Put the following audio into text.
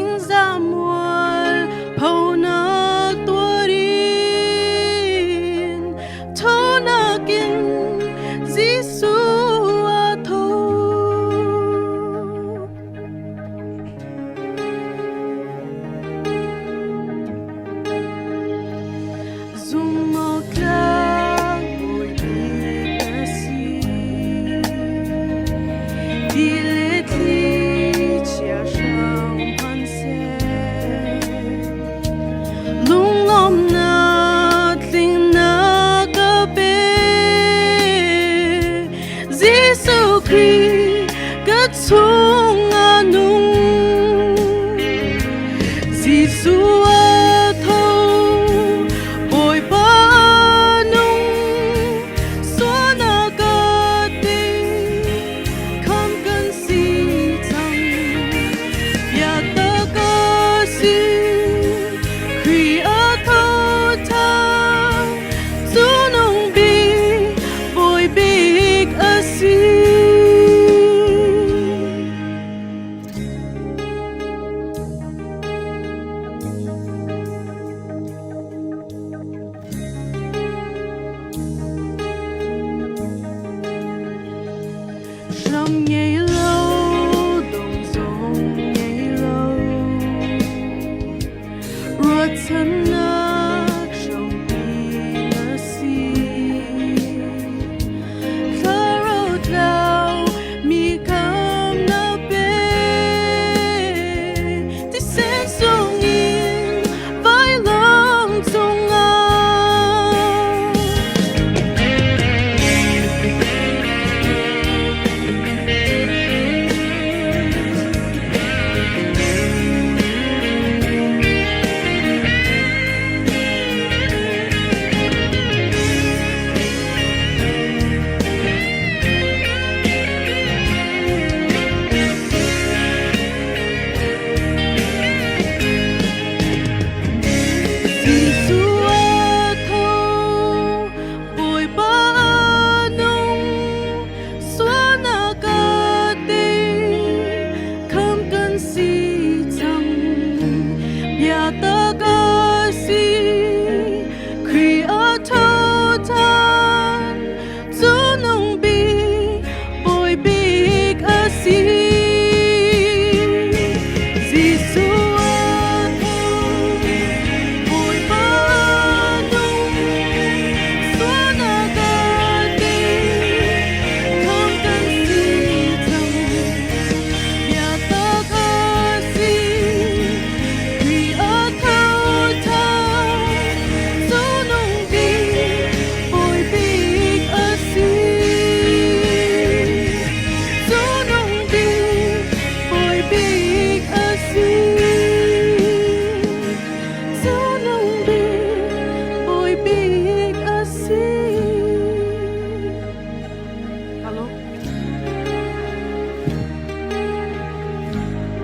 linh ra muôn phâu na tua rin thô na kinh Giêsu a thô zoom mơ ca ngồi đi ca si đi lệ thi chia sang pan xe lung lom na tình na ca bê Giêsu Christ cất xuống a nung Giêsu